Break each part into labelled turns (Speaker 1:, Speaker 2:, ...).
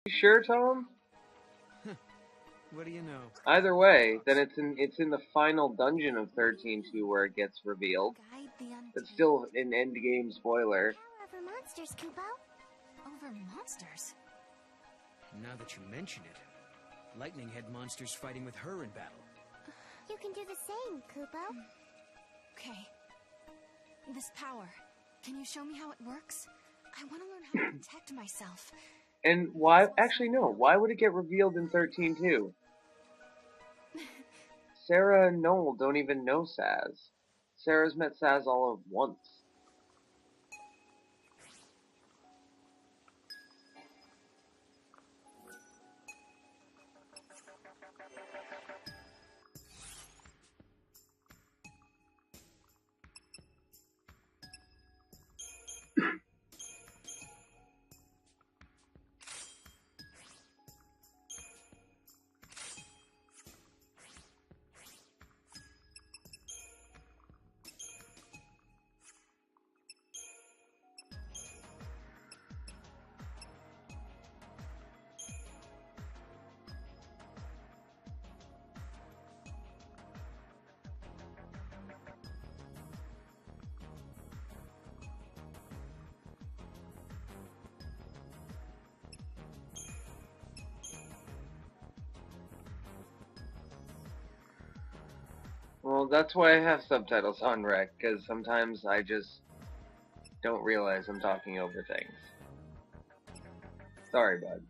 Speaker 1: You sure, Tom?
Speaker 2: What do you know?
Speaker 1: Either way, then it's in the final dungeon of 13-2 where it gets revealed. It's still an end game spoiler.
Speaker 3: Power over monsters, Kupo.
Speaker 4: Over monsters?
Speaker 2: Now that you mention it, Lightning had monsters fighting with her in battle.
Speaker 3: You can do the same, Kupo.
Speaker 4: Okay. This power, can you show me how it works? I want to learn how to protect myself.
Speaker 1: And why? Actually, no. Why would it get revealed in 13-2? Sarah and Noel don't even know Saz. Sarah's met Saz all at once. Well, that's why I have subtitles on Rec, because sometimes I just don't realize I'm talking over things. Sorry, bud.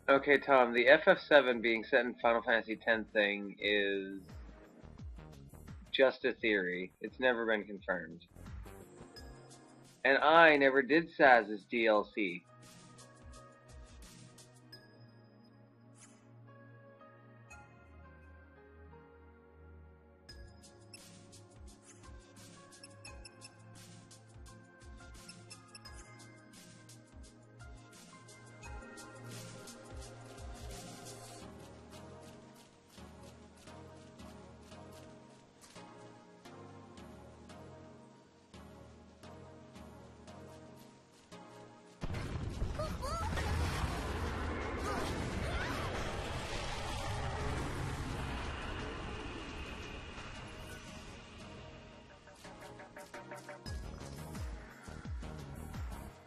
Speaker 1: Okay, Tom, the FF7 being set in Final Fantasy X thing is just a theory. It's never been confirmed. And I never did Saz's DLC.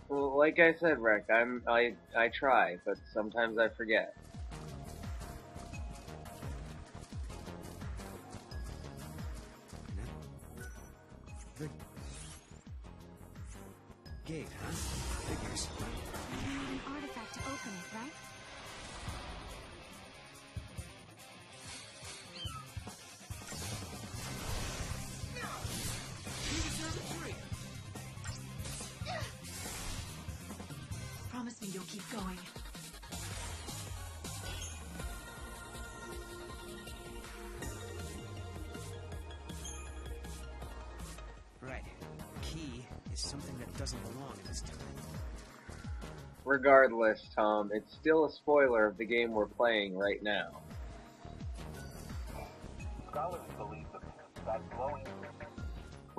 Speaker 1: Well, like I said, Rec, I try, but sometimes I forget.
Speaker 2: The gate, huh? Figures.
Speaker 4: You need an artifact to open it, right? Promise me you'll keep going.
Speaker 2: Right. Key is something that doesn't belong in this time.
Speaker 1: Regardless, Tom, it's still a spoiler of the game we're playing right now.
Speaker 5: Scholars believe that glowing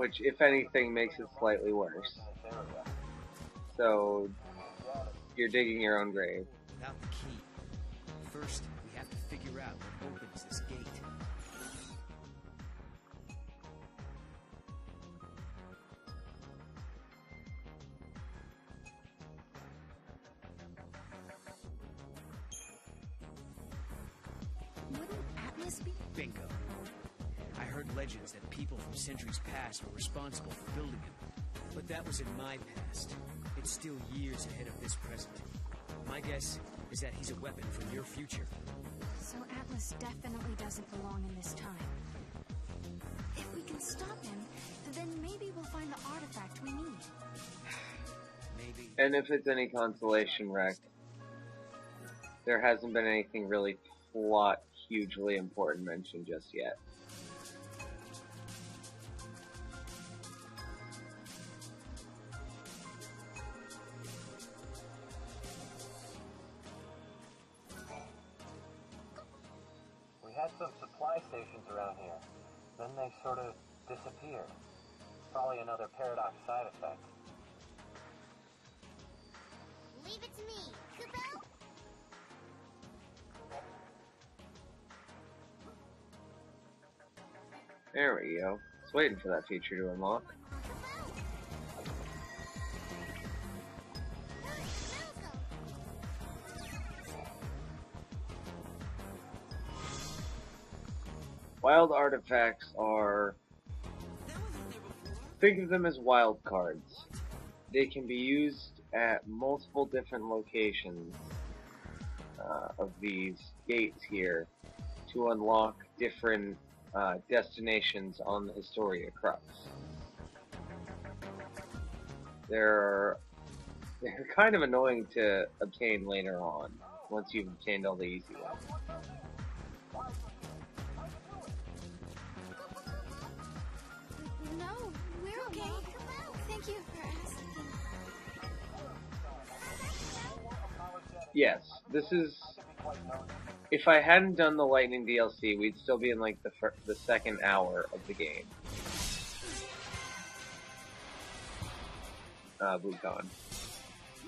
Speaker 1: Which, if anything, makes it slightly worse.
Speaker 5: in this area.
Speaker 1: So, you're digging your own grave.
Speaker 2: Without the key. First, we have to figure out what opens this gate.
Speaker 4: Wouldn't Atlas be?
Speaker 2: Bingo. I heard legends that people from centuries past were responsible for building him. But that was in my past. It's still years ahead of this present. My guess is that he's a weapon from your future.
Speaker 4: So Atlas definitely doesn't belong in this time. If we can stop him, then maybe we'll find the artifact we need.
Speaker 1: And if it's any consolation, Rec, there hasn't been anything really plot hugely important mentioned just yet.
Speaker 5: We had some supply stations around here. Then they sort of disappeared. Probably another paradox side effect.
Speaker 3: Leave it to me, Kupo.
Speaker 1: There we go. Just waiting for that feature to unlock. Wild artifacts are... think of them as wild cards. They can be used at multiple different locations of these gates here to unlock different destinations on the Historia Crux. They're kind of annoying to obtain later on, once you've obtained all the easy ones.
Speaker 4: No, we're okay. Thank you for asking.
Speaker 1: Yes, this is... if I hadn't done the Lightning DLC, we'd still be in like the second hour of the game. BlueCon.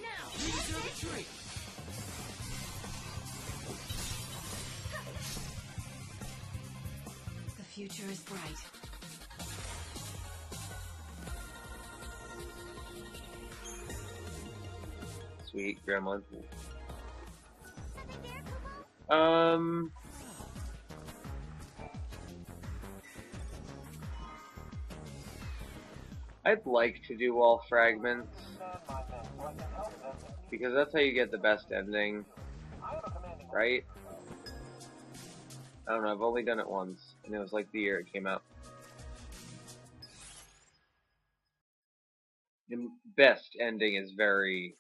Speaker 2: Now, here's your retreat.
Speaker 4: The future is bright.
Speaker 1: Sweet gremlin. I'd like to do all fragments, because that's how you get the best ending, right? I don't know, I've only done it once, and it was like the year it came out. The best ending is very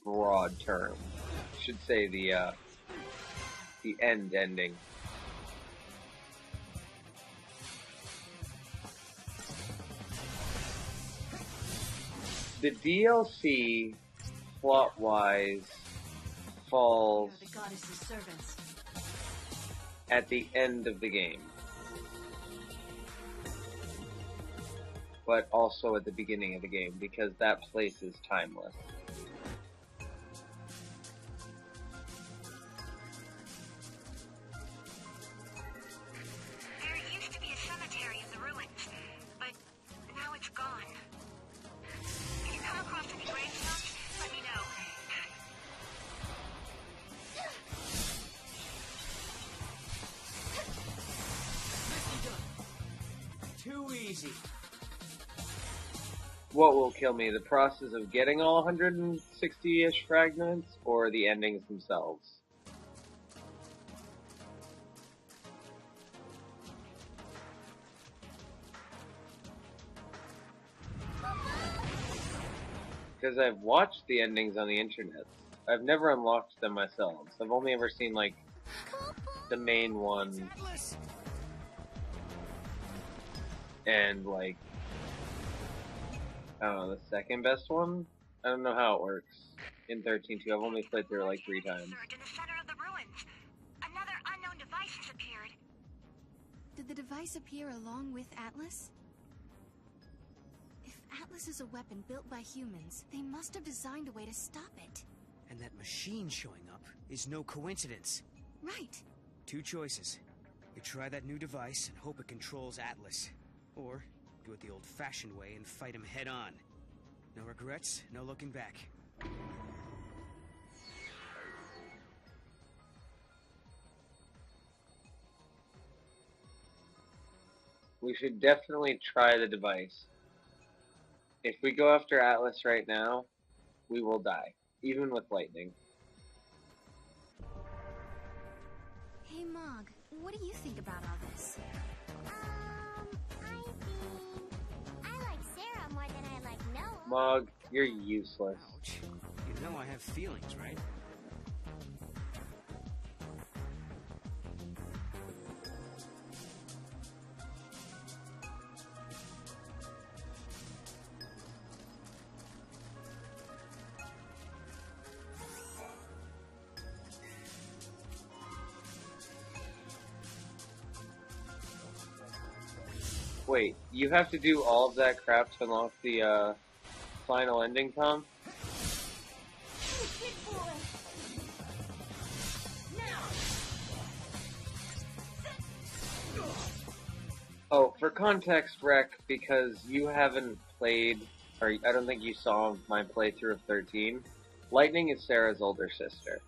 Speaker 1: broad term. I should say the end ending. The DLC, plot-wise, falls
Speaker 4: The goddess's servants.
Speaker 1: at the end of the game, but also at the beginning of the game, because that place is timeless.
Speaker 6: There used to be a cemetery in the ruins, but now it's gone. If you come across any gravestones, let me know.
Speaker 2: Too easy.
Speaker 1: What will kill me, the process of getting all 160-ish fragments, or the endings themselves? Because I've watched the endings on the internet. I've never unlocked them myself. I've only ever seen, like, the main one,
Speaker 2: Atlas!
Speaker 1: and, like, I don't know, the second best one? I don't know how it works in 13-2. I've only played through it like 3 times.
Speaker 6: Surge in the center of the ruins. Another unknown device has appeared.
Speaker 4: Did the device appear along with Atlas? If Atlas is a weapon built by humans, they must have designed a way to stop it.
Speaker 2: And that machine showing up is no coincidence.
Speaker 4: Right.
Speaker 2: 2 choices. You try that new device and hope it controls Atlas. Or do it the old-fashioned way and fight him head-on. No regrets, no looking back.
Speaker 1: We should definitely try the device. If we go after Atlas right now, we will die, even with lightning.
Speaker 4: Hey, Mog, what do you think about all this?
Speaker 3: I think I like Sarah more than I like Noah.
Speaker 1: Mog, You're useless.
Speaker 2: Ouch. You know I have feelings, right?
Speaker 1: Wait, you have to do all of that crap to unlock the final ending, Tom? Oh, for context, Rec, because you haven't played, or I don't think you saw my playthrough of 13, Lightning is Sarah's older sister.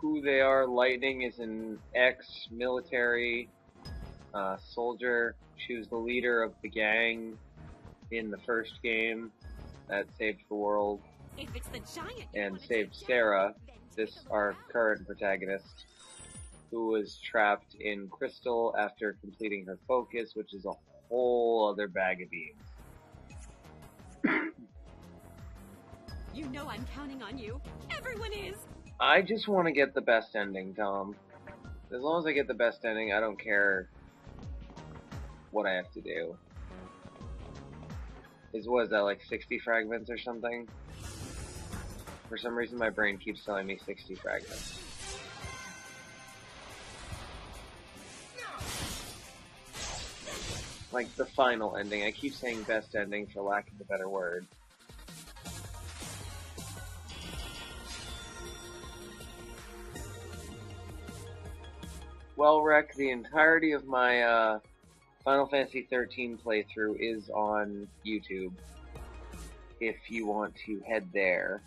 Speaker 1: Who they are, Lightning is an ex-military soldier. She was the leader of the gang in the first game that saved the world
Speaker 6: If it's the giant you
Speaker 1: and
Speaker 6: wanna
Speaker 1: saved
Speaker 6: take down,
Speaker 1: Sarah,
Speaker 6: then
Speaker 1: this
Speaker 6: take
Speaker 1: our
Speaker 6: it down.
Speaker 1: current protagonist, who was trapped in Crystal after completing her focus, which is a whole other bag of beans.
Speaker 6: You know I'm counting on you. Everyone is.
Speaker 1: I just want to get the best ending, Tom. As long as I get the best ending, I don't care what I have to do. Was that like 60 fragments or something? For some reason my brain keeps telling me 60 fragments. Like the final ending. I keep saying best ending for lack of a better word. Well, Rec, the entirety of my Final Fantasy XIII playthrough is on YouTube. If you want to head there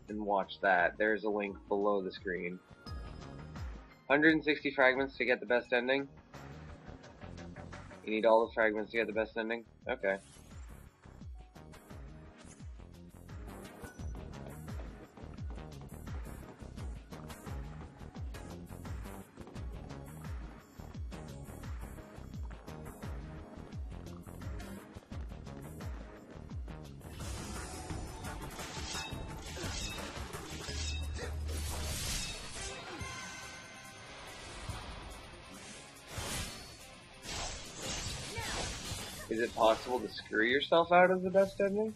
Speaker 1: and watch that, there's a link below the screen. 160 fragments to get the best ending? You need all the fragments to get the best ending? Okay. Is it possible to screw yourself out of the best ending?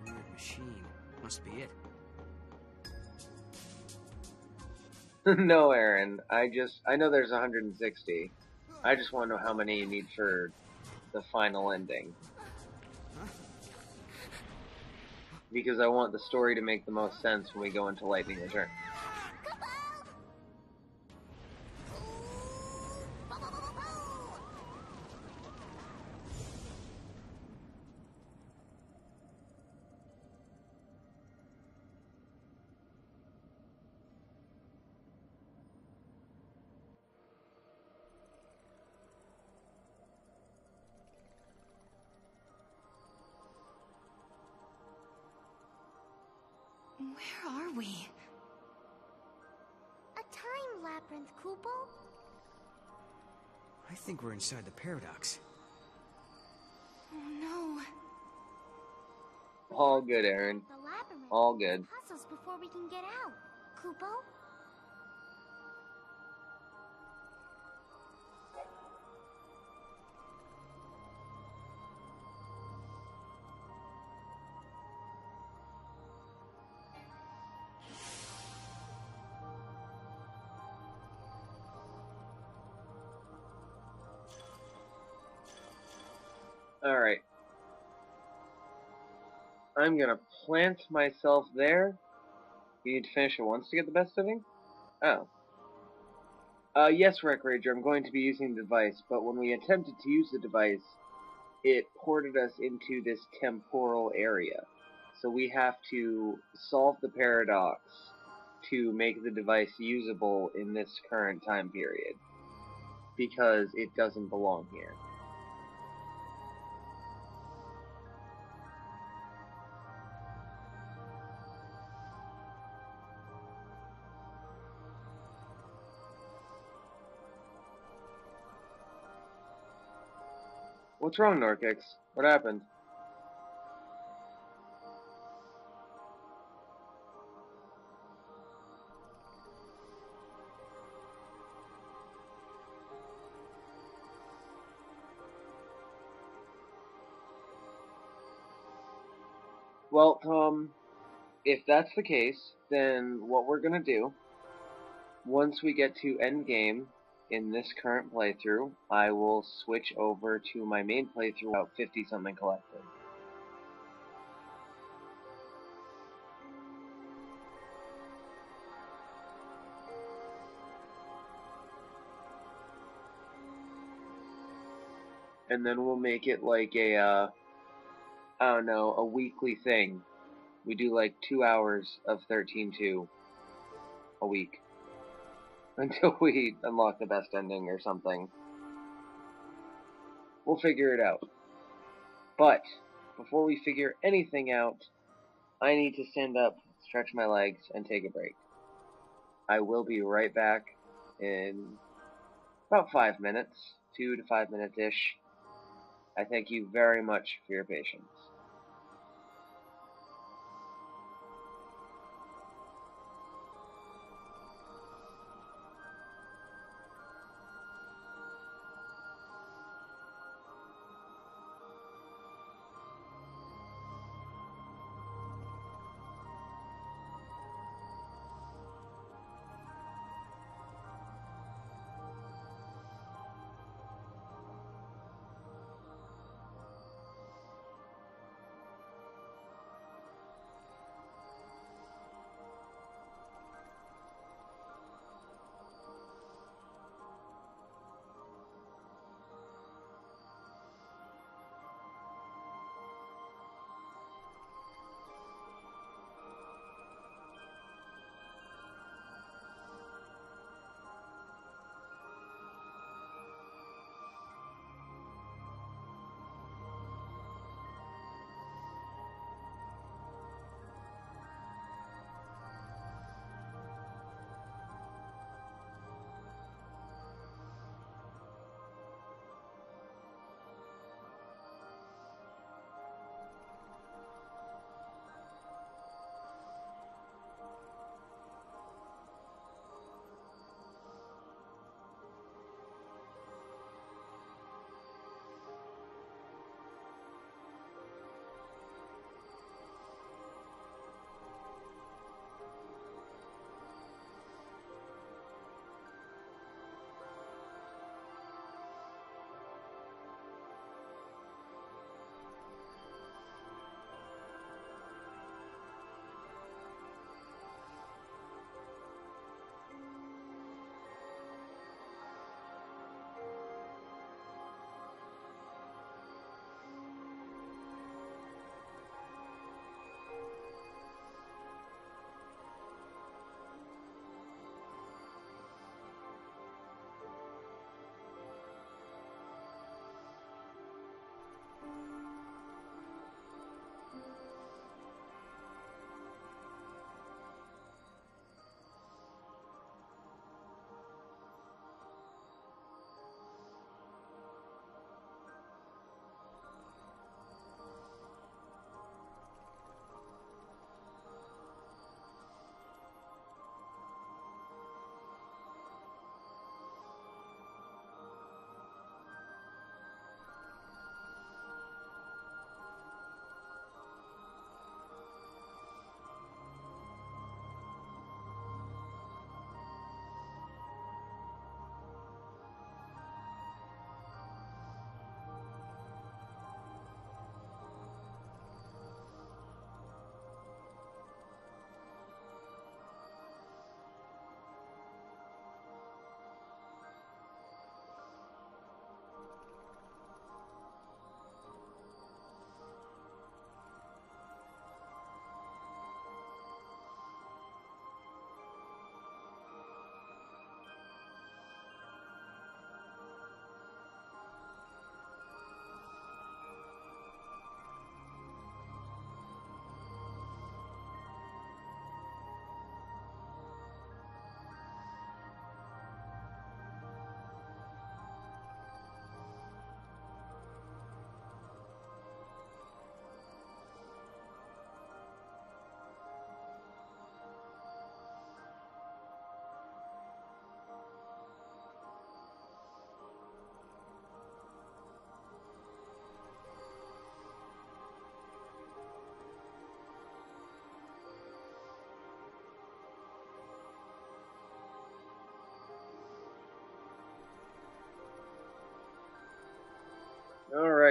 Speaker 2: Weird machine. Must be it.
Speaker 1: No, Aaron. I know there's 160. I just want to know how many you need for the final ending. Because I want the story to make the most sense when we go into Lightning Return.
Speaker 4: Where are we?
Speaker 3: A time labyrinth, Kupo?
Speaker 2: I think we're inside the paradox.
Speaker 4: Oh no.
Speaker 1: All good, Aaron.
Speaker 3: The
Speaker 1: All good.
Speaker 3: Puzzles before we can get out. Kupo?
Speaker 1: Alright. I'm gonna plant myself there. You need to finish it once to get the best setting? Oh. Yes, Wreck Rager, I'm going to be using the device, but when we attempted to use the device, it ported us into this temporal area. So we have to solve the paradox to make the device usable in this current time period, because it doesn't belong here. What's wrong, Norkix? What happened? Well, Tom, if that's the case, then what we're gonna do, once we get to endgame in this current playthrough, I will switch over to my main playthrough about 50-something collected. And then we'll make it like a, I don't know, a weekly thing. We do like 2 hours of 13-2 a week. Until we unlock the best ending or something. We'll figure it out. But, before we figure anything out, I need to stand up, stretch my legs, and take a break. I will be right back in about 5 minutes, 2 to 5 minutes-ish. I thank you very much for your patience.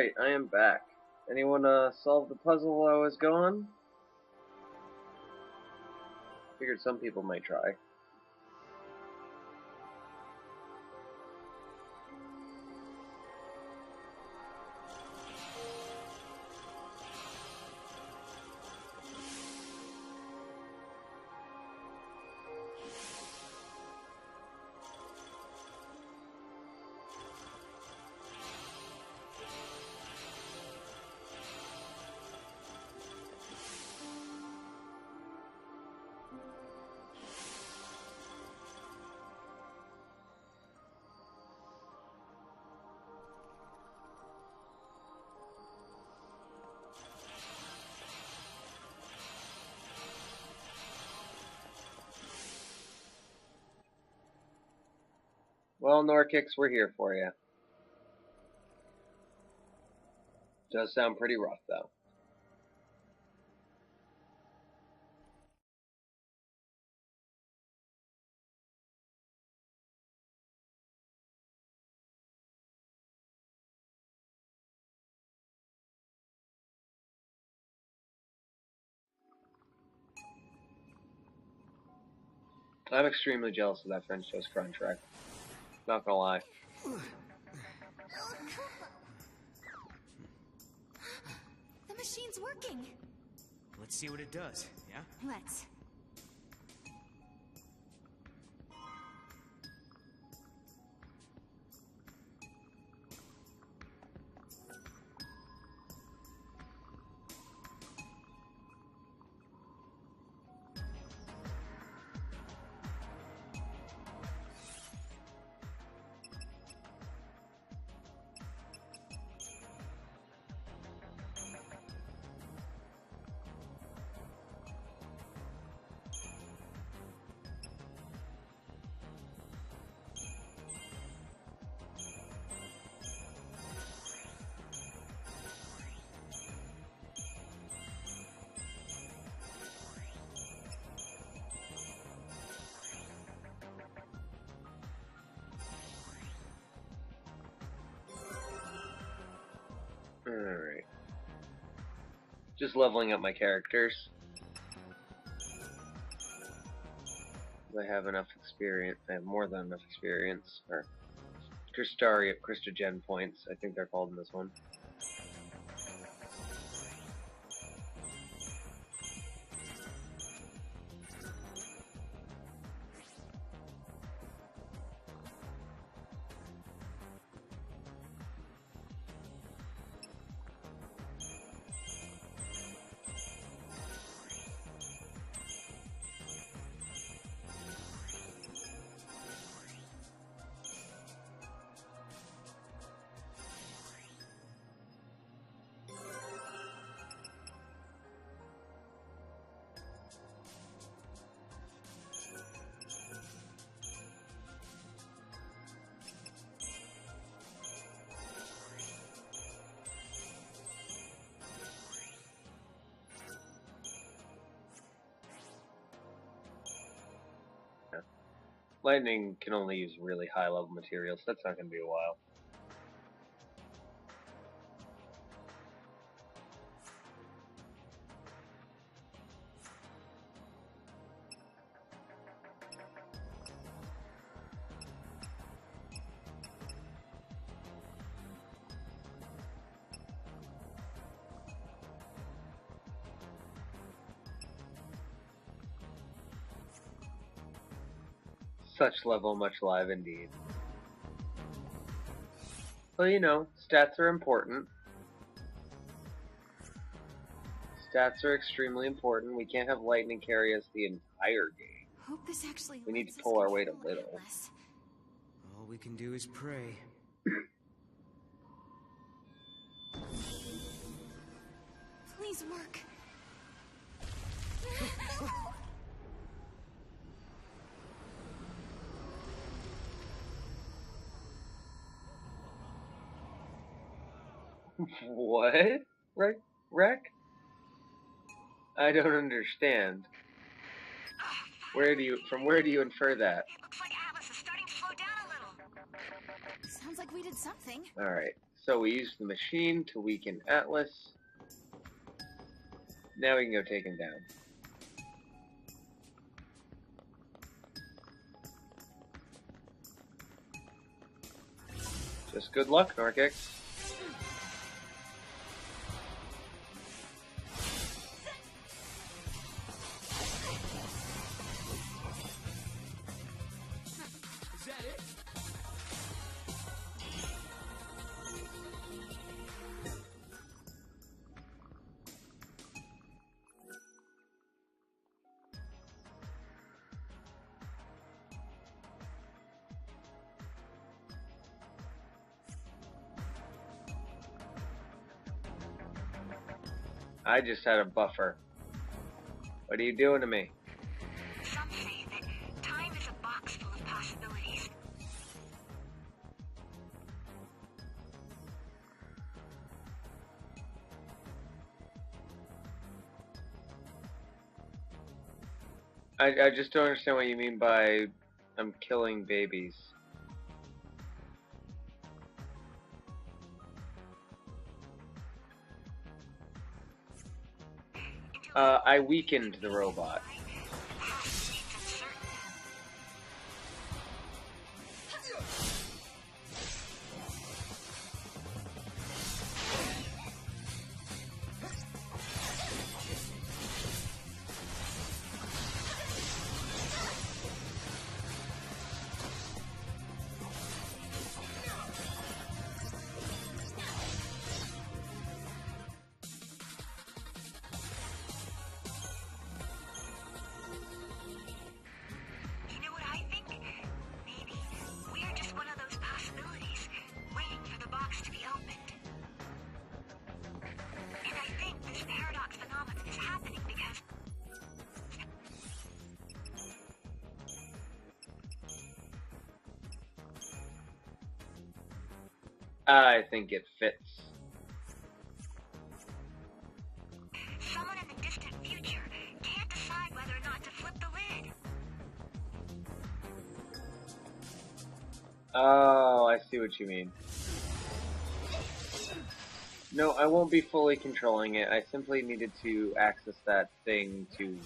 Speaker 1: Alright, I am back. Anyone solve the puzzle while I was gone? Figured some people might try. Well, Norkix, we're here for you. Does sound pretty rough, though. I'm extremely jealous of that French toast crunch wreck. Not gonna lie.
Speaker 4: The machine's working.
Speaker 2: Let's see what it does, yeah?
Speaker 4: Let's.
Speaker 1: Alright. Just leveling up my characters. I have enough experience. I have more than enough experience. Or Christogen points, I think they're called in this one. Lightning can only use really high level materials. That's not going to be a while. Such level much live indeed. Well, you know, stats are important. Stats are extremely important. We can't have lightning carry us the entire game.
Speaker 4: Hope this actually
Speaker 1: We need
Speaker 4: lets
Speaker 1: to
Speaker 4: us
Speaker 1: pull our weight a
Speaker 4: control it
Speaker 1: little.
Speaker 4: less.
Speaker 2: All we can do is pray.
Speaker 4: Please work.
Speaker 1: What? Wreck? I don't understand. From where do you infer that?
Speaker 6: It looks like Atlas is starting to slow down a little.
Speaker 4: Sounds like we did something.
Speaker 1: Alright, So we used the machine to weaken Atlas. Now we can go take him down. Just good luck, Narkix.
Speaker 2: Is that it?
Speaker 1: I just had a buffer. What are you doing to me?
Speaker 6: Some say that time is a box full of possibilities.
Speaker 1: I just don't understand what you mean by I'm killing babies. I weakened the robot.
Speaker 6: You know what I think? Maybe we're just one of those possibilities, waiting for the box to be opened. And I think this paradox phenomenon is happening because
Speaker 1: I think it fits.
Speaker 6: someone in the distant future can't decide whether or not to flip the lid.
Speaker 1: Oh, I see what you mean. No, I won't be fully controlling it. I simply needed to access that thing to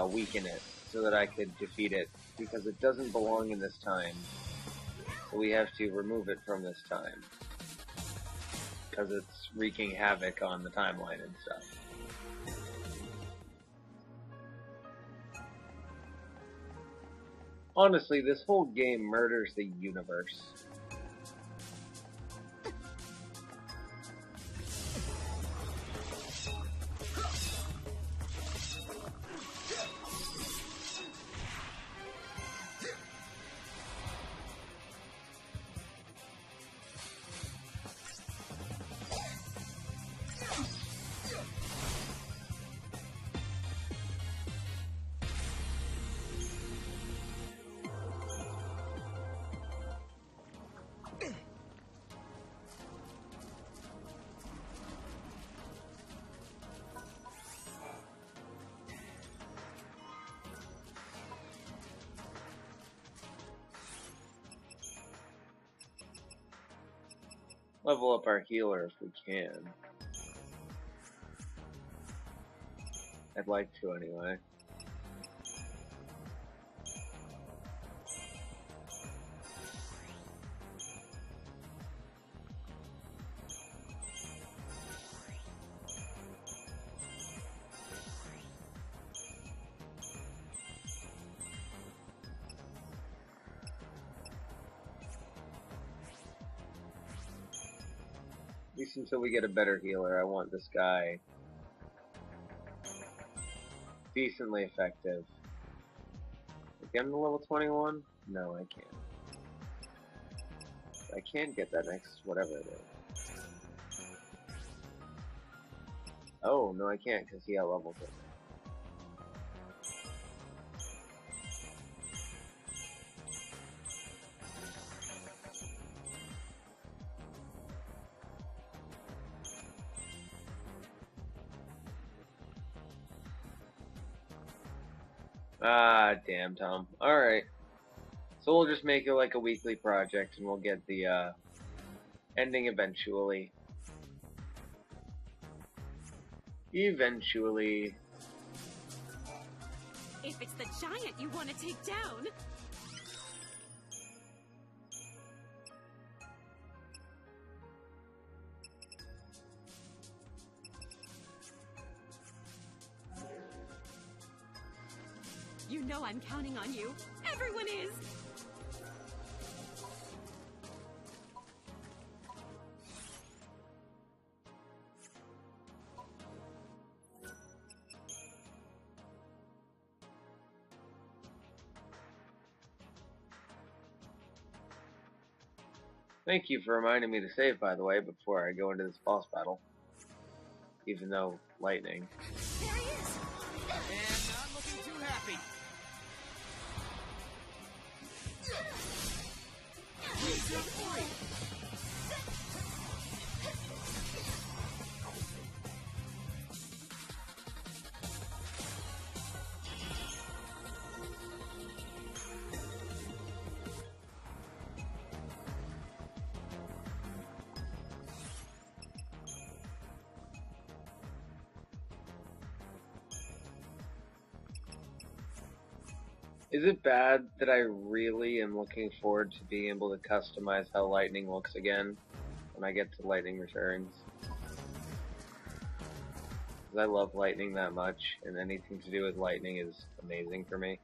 Speaker 1: weaken it so that I could defeat it, because it doesn't belong in this time. So we have to remove it from this time, because it's wreaking havoc on the timeline and stuff. Honestly, this whole game murders the universe. Level up our healer if we can. I'd like to anyway. At least until we get a better healer, I want this guy decently effective. Get him to level 21? No, I can't. I can get that next whatever it is. Oh, no I can't, because he out-leveled it. Ah, damn, Tom. Alright. So we'll just make it like a weekly project, and we'll get the Ending eventually. Eventually.
Speaker 7: If it's the giant you want to take down. You know I'm counting on you. Everyone is.
Speaker 1: Thank you for reminding me to save, by the way, before I go into this boss battle. Even though lightning.
Speaker 4: There he is!
Speaker 2: And not looking too happy.
Speaker 1: Is it bad that I really am looking forward to being able to customize how lightning looks again when I get to Lightning Returns? Because I love lightning that much, and anything to do with lightning is amazing for me.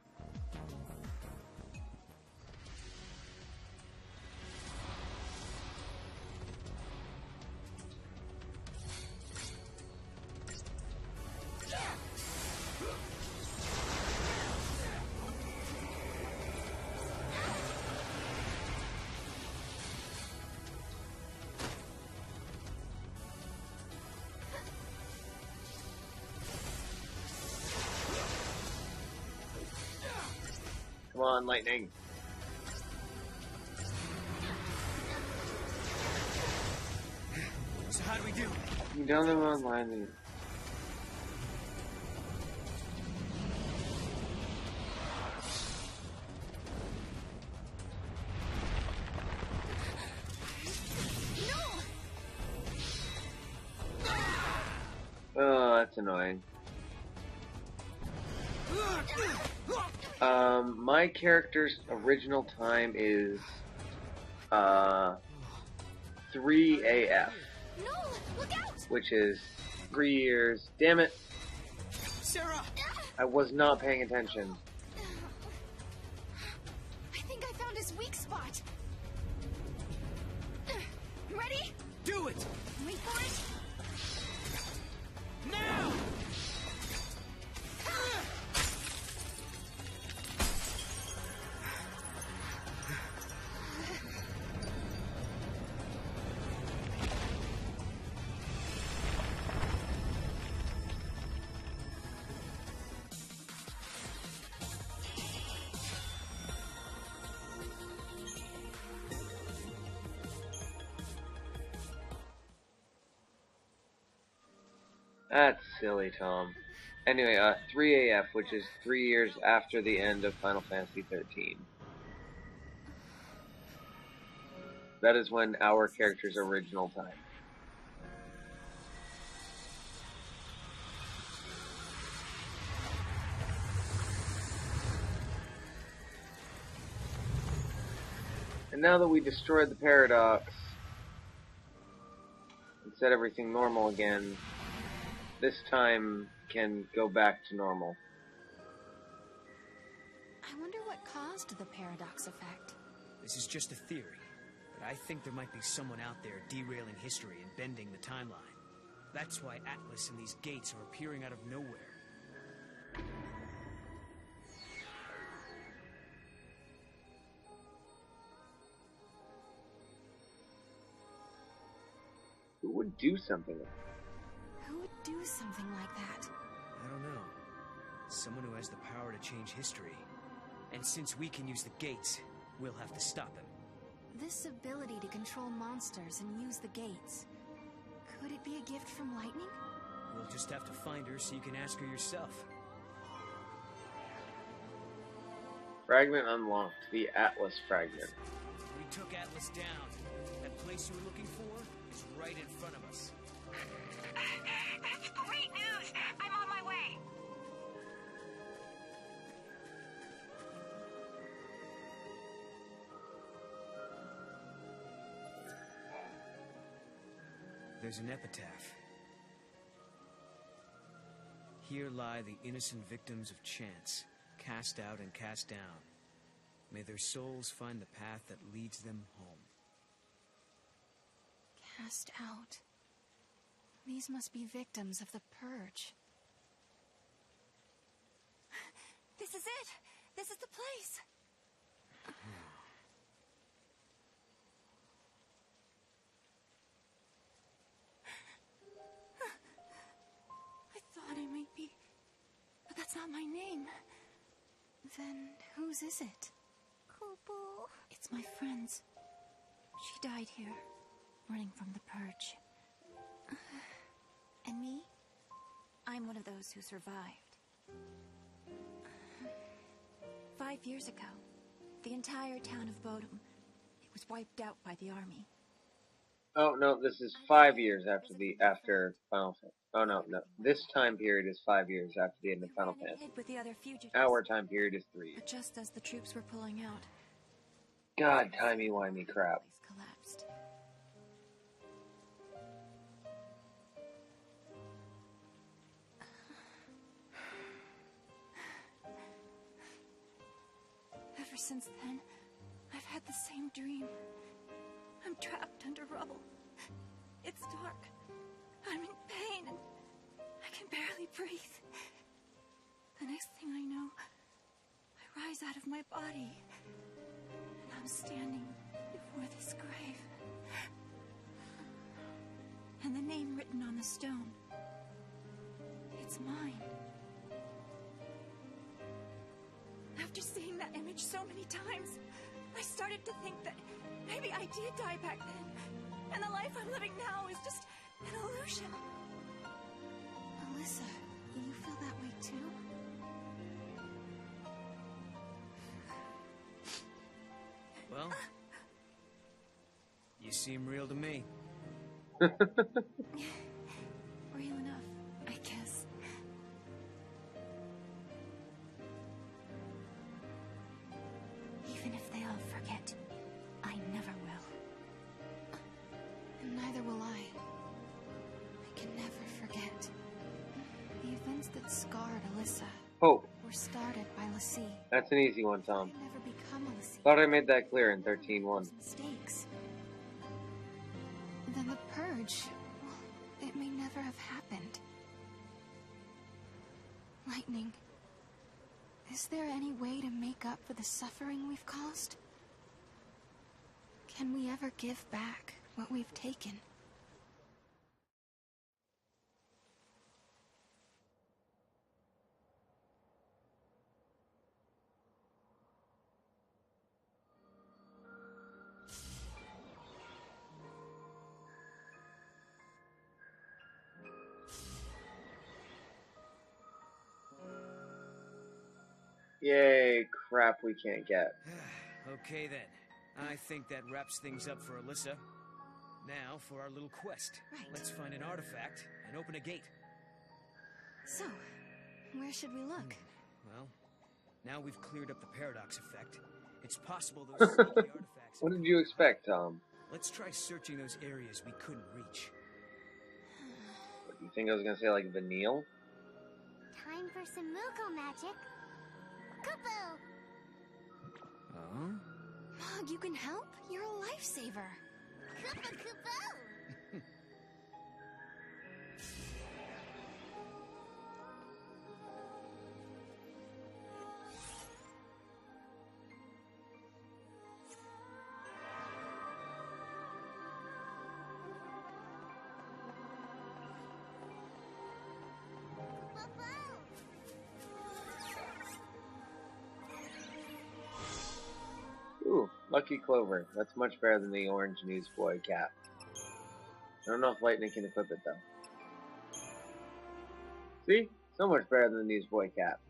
Speaker 1: Come on, lightning.
Speaker 2: So how do we do?
Speaker 1: You don't know online. And... Oh, that's annoying. My character's original time is 3 AF,
Speaker 4: No! Look out!
Speaker 1: which is 3 years. Damn it!
Speaker 2: Sarah!
Speaker 1: I was not paying attention.
Speaker 4: I think I found his weak spot. Ready?
Speaker 2: Do it!
Speaker 4: Wait for it.
Speaker 2: Now!
Speaker 1: That's silly, Tom. Anyway, 3 AF, which is 3 years after the end of Final Fantasy XIII. That is when our character's original time. And now that we destroyed the paradox and set everything normal again, this time can go back to normal.
Speaker 4: I wonder what caused the paradox effect.
Speaker 2: This is just a theory, but I think there might be someone out there derailing history and bending the timeline. That's why Atlas and these gates are appearing out of nowhere.
Speaker 1: Who would do something like that?
Speaker 4: Who would do something like that?
Speaker 2: I don't know. Someone who has the power to change history. And since we can use the gates, we'll have to stop him.
Speaker 4: This ability to control monsters and use the gates. Could it be a gift from lightning?
Speaker 2: We'll just have to find her so you can ask her yourself.
Speaker 1: Fragment unlocked. The Atlas fragment.
Speaker 2: We took Atlas down. That place you were looking for is right in front of us.
Speaker 6: That's great news! I'm on my way!
Speaker 2: There's an epitaph. Here lie the innocent victims of chance, cast out and cast down. May their souls find the path that leads them home.
Speaker 4: Cast out. These must be victims of the purge. This is it! This is the place! I thought I might be... But that's not my name. Then whose is it?
Speaker 3: Kupo.
Speaker 4: It's my friend's. She died here, running from the purge. And me? I'm one of those who survived. 5 years ago, the entire town of Bodum, it was wiped out by the army.
Speaker 1: Oh no, this is 5 years after Final Fantasy. Oh no, this time period is 5 years after the end of Final
Speaker 4: They ran and
Speaker 1: Fantasy.
Speaker 4: hid with the other fugitives.
Speaker 1: Our time period is 3 years.
Speaker 4: But just as the troops were pulling out,
Speaker 1: God, timey-wimey crap.
Speaker 4: the place collapsed. Ever since then, I've had the same dream. I'm trapped under rubble. It's dark. I'm in pain and I can barely breathe. The next thing I know, I rise out of my body and I'm standing before this grave. And the name written on the stone, it's mine. After seeing that image so many times, I started to think that maybe I did die back then, and the life I'm living now is just an illusion. Alyssa, you feel that way too?
Speaker 2: Well, you seem real to me.
Speaker 4: Real enough, I guess. Even if they all forget, I never will. And neither will I. I can never forget. The events that scarred Alyssa
Speaker 1: Hope.
Speaker 4: were started by Lassie.
Speaker 1: That's an easy one, Tom.
Speaker 4: I'd never become a Lassie.
Speaker 1: Thought I made that clear in 13-1.
Speaker 4: Mistakes. Then the purge, well, it may never have happened. Lightning, is there any way to make up for the suffering we've caused? Can we ever give back what we've taken?
Speaker 1: Yay, crap we can't get.
Speaker 2: Okay then. I think that wraps things up for Alyssa. Now for our little quest.
Speaker 4: Right.
Speaker 2: Let's find an artifact and open a gate.
Speaker 4: So, where should we look?
Speaker 2: Well, now we've cleared up the paradox effect. It's possible those sneaky artifacts...
Speaker 1: What did you expect, Tom?
Speaker 2: Let's try searching those areas we couldn't reach.
Speaker 1: What, you think I was gonna say, like, Vanille?
Speaker 3: Time for some Muko magic. Kupo!
Speaker 2: Huh?
Speaker 4: Mog, you can help? You're a lifesaver.
Speaker 3: Kupo Kupo!
Speaker 1: Ooh, Lucky Clover. That's much better than the orange newsboy cap. I don't know if Lightning can equip it, though. See? So much better than the newsboy cap.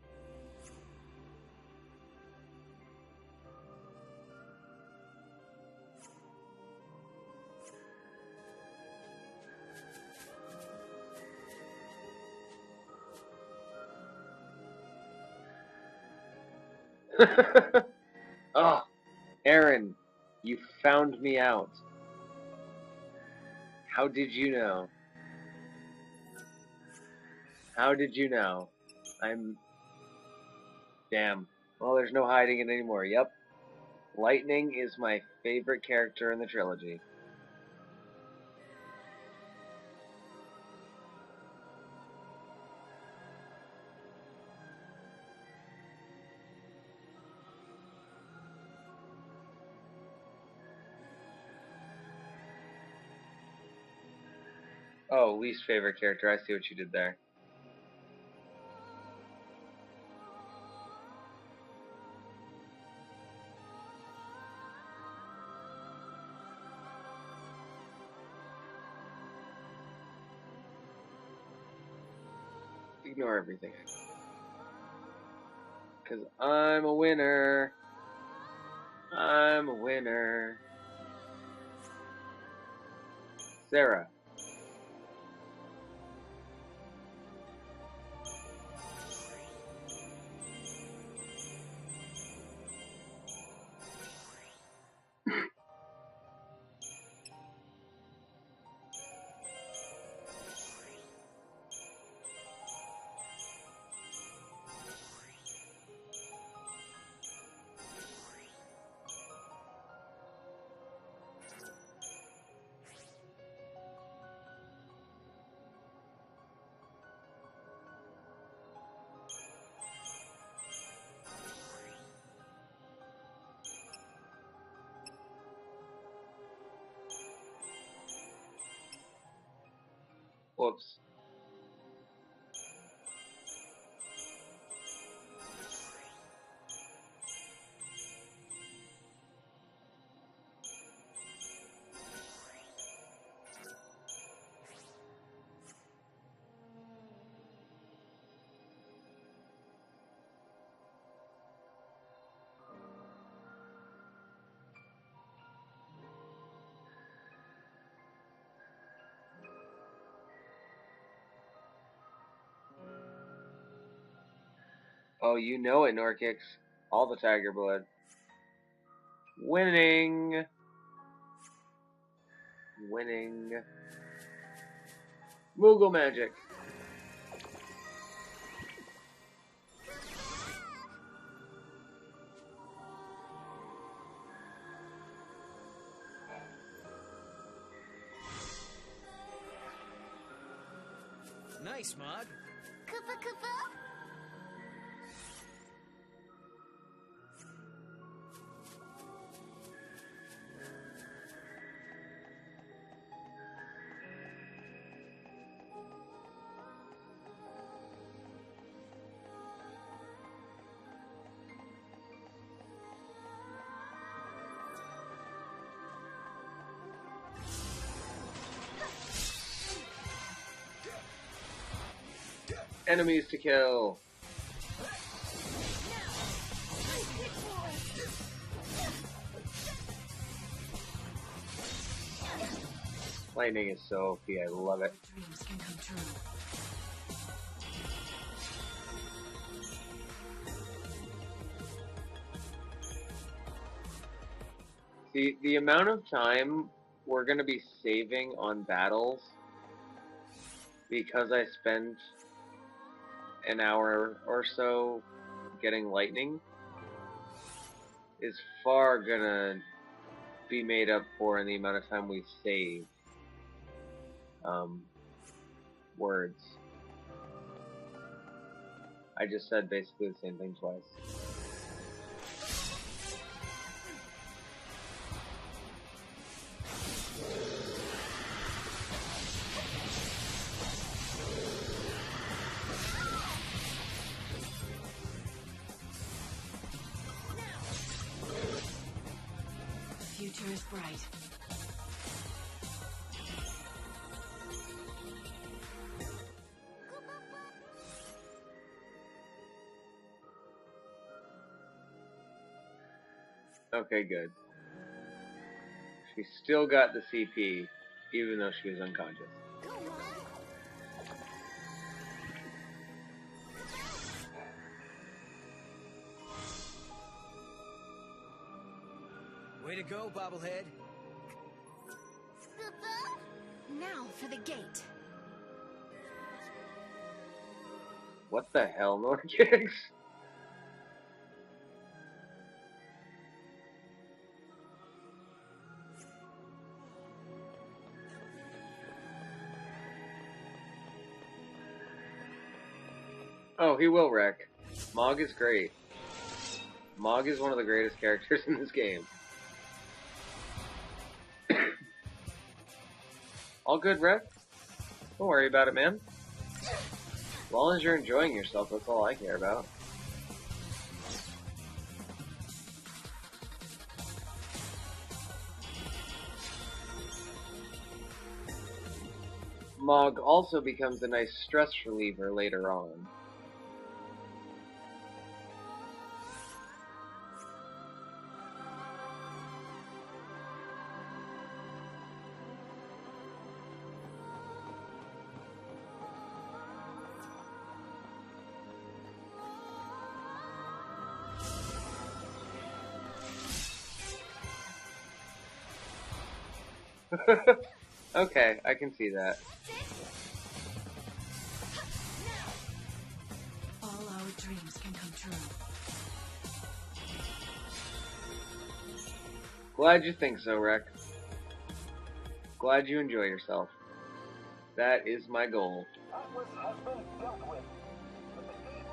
Speaker 1: Oh, Aaron, you found me out. How did you know? How did you know? Damn. Well, there's no hiding it anymore. Yep. Lightning is my favorite character in the trilogy. Oh, least favorite character. I see what you did there. Ignore everything. Because I'm a winner. I'm a winner. Sarah. Whoops. Oh, you know it, Norkix. All the tiger blood. Winning. Winning. Moogle magic.
Speaker 2: Nice, Mog.
Speaker 3: Koopa Koopa?
Speaker 1: Enemies to kill. Lightning is so OP, I love it.
Speaker 7: Dreams can come true.
Speaker 1: The amount of time we're going to be saving on battles because I spent an hour or so getting lightning is far going to be made up for in the amount of time we save words. I just said basically the same thing twice.
Speaker 7: The future is bright.
Speaker 1: Okay, good. She still got the CP, even though she was unconscious.
Speaker 3: Go on.
Speaker 2: Way to go, bobblehead.
Speaker 3: Kupo?
Speaker 4: Now for the gate.
Speaker 1: What the hell, Norkix? Oh, he will wreck. Mog is great. Mog is one of the greatest characters in this game. All good, Wreck? Don't worry about it, man. As long as you're enjoying yourself, that's all I care about. Mog also becomes a nice stress reliever later on. Okay, I can see that.
Speaker 4: All our dreams can come true.
Speaker 1: Glad you think so, Rek. Glad you enjoy yourself. That is my goal.
Speaker 5: Atlas has been dealt with. But the gate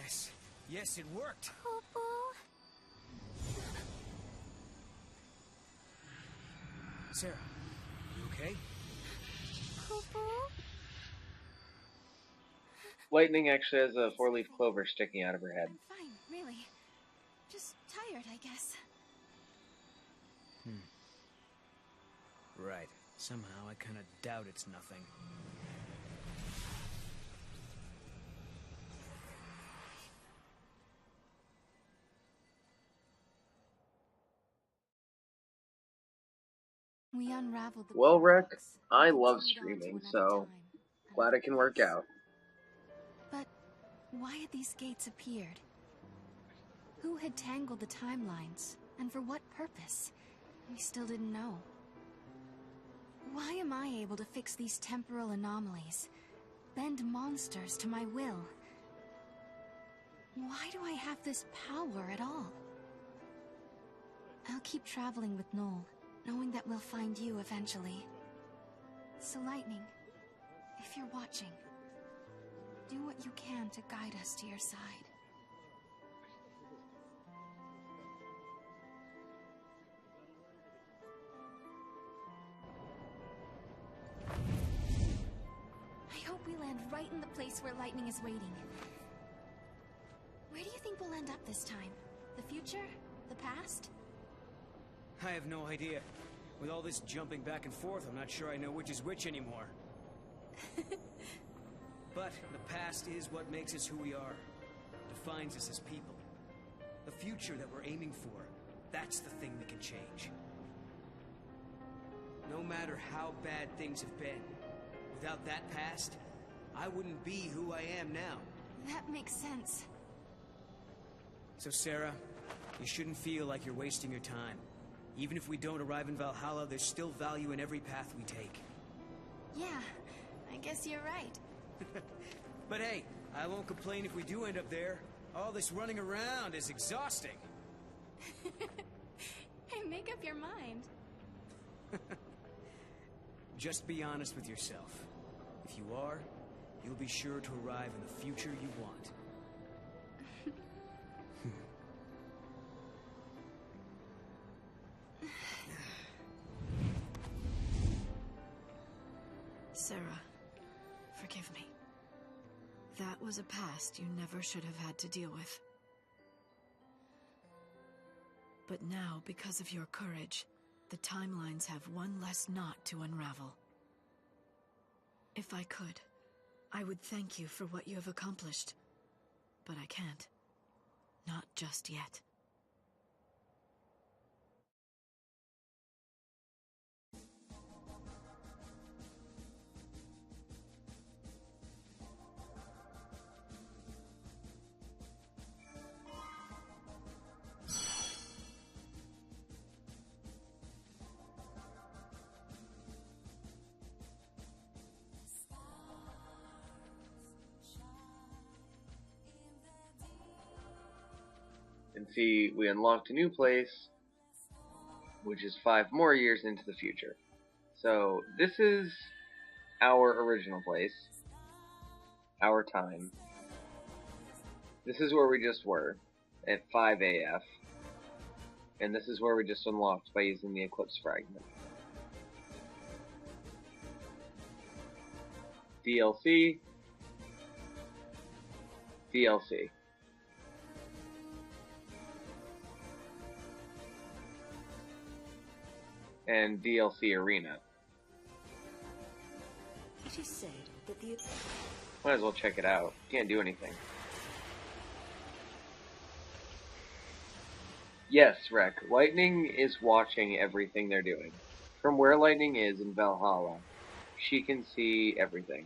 Speaker 2: Yes. Yes, it worked.
Speaker 3: Kupo?
Speaker 2: Sarah, you okay?
Speaker 3: Kupo?
Speaker 1: Lightning actually has a four-leaf clover sticking out of her head.
Speaker 4: I'm fine, really. Just tired, I guess.
Speaker 2: Right. Somehow I kind of doubt it's nothing.
Speaker 4: We unraveled the
Speaker 1: Well, Rek,
Speaker 4: paradox
Speaker 1: I
Speaker 4: and
Speaker 1: love
Speaker 4: continued on to
Speaker 1: streaming,
Speaker 4: another
Speaker 1: so
Speaker 4: time,
Speaker 1: glad
Speaker 4: another
Speaker 1: it can work
Speaker 4: place.
Speaker 1: out.
Speaker 4: But why had these gates appeared? Who had tangled the timelines, and for what purpose? We still didn't know. Why am I able to fix these temporal anomalies? Bend monsters to my will? Why do I have this power at all? I'll keep traveling with Noel, knowing that we'll find you eventually. So Lightning, if you're watching, do what you can to guide us to your side. I hope we land right in the place where Lightning is waiting. Where do you think we'll end up this time? The future? The past?
Speaker 2: I have no idea. With all this jumping back and forth, I'm not sure I know which is which anymore. But the past is what makes us who we are. Defines us as people. The future that we're aiming for, that's the thing we can change. No matter how bad things have been, without that past, I wouldn't be who I am now.
Speaker 4: That makes sense.
Speaker 2: So Sarah, you shouldn't feel like you're wasting your time. Even if we don't arrive in Valhalla, there's still value in every path we take.
Speaker 4: Yeah, I guess you're right.
Speaker 2: But hey, I won't complain if we do end up there. All this running around is exhausting.
Speaker 4: Hey, make up your mind.
Speaker 2: Just be honest with yourself. If you are, you'll be sure to arrive in the future you want.
Speaker 8: Sarah, forgive me. That was a past you never should have had to deal with. But now, because of your courage, the timelines have one less knot to unravel. If I could, I would thank you for what you have accomplished. But I can't. Not just yet.
Speaker 1: And see, we unlocked a new place, which is 5 more years into the future. So, this is our original place. Our time. This is where we just were, at 5 AF. And this is where we just unlocked by using the Eclipse Fragment. DLC. DLC. And DLC Arena.
Speaker 7: It is said that the...
Speaker 1: Might as well check it out. Can't do anything. Yes, Rek. Lightning is watching everything they're doing. From where Lightning is in Valhalla, she can see everything.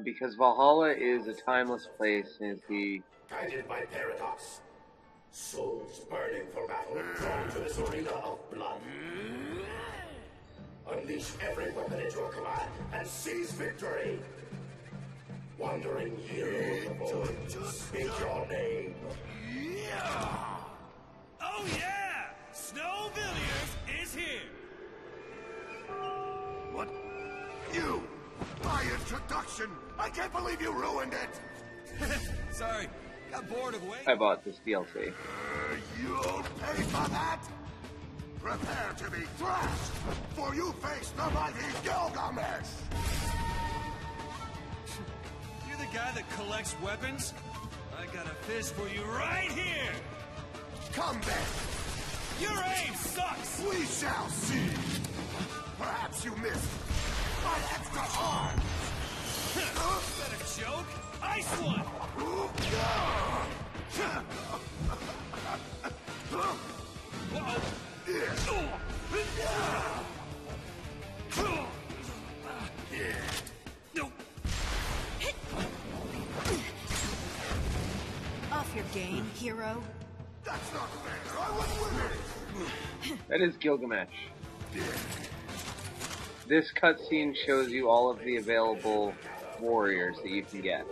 Speaker 1: Because Valhalla is a timeless place, and the...
Speaker 9: Guided by paradox. Souls burning for battle, drawn to this arena of blood. Unleash every weapon at your command and seize victory! Wandering hero of the void, speak your name.
Speaker 2: Oh yeah! Snow Villiers is here!
Speaker 9: What? You! My introduction! I can't believe you ruined it!
Speaker 2: Sorry, got bored of waiting.
Speaker 1: I bought this DLC.
Speaker 9: You'll pay for that! Prepare to be thrashed, for you face the mighty Gilgamesh!
Speaker 2: You're the guy that collects weapons? I got a fist for you right here!
Speaker 9: Come then!
Speaker 2: Your aim sucks!
Speaker 9: We shall see! Perhaps you missed my extra arm!
Speaker 2: Is that a joke? Ice one!
Speaker 8: Off your game, hero.
Speaker 9: That's not fair! I was winning!
Speaker 1: That is Gilgamesh. This cutscene shows you all of the available warriors that you can get.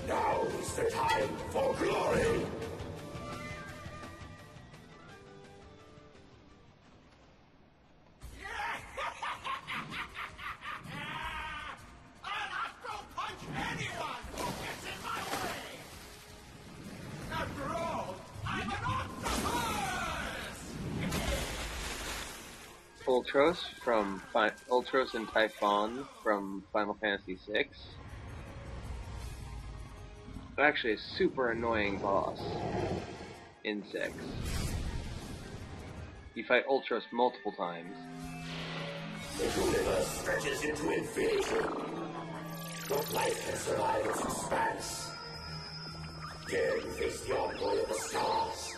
Speaker 9: Now's the time for glory!
Speaker 1: Ultros from Ultros and Typhon from Final Fantasy VI. Actually, a super annoying boss in 6. You fight Ultros multiple times.
Speaker 9: The universe stretches into infinity. What life can survive its expanse? Dare you face the envoy of the stars?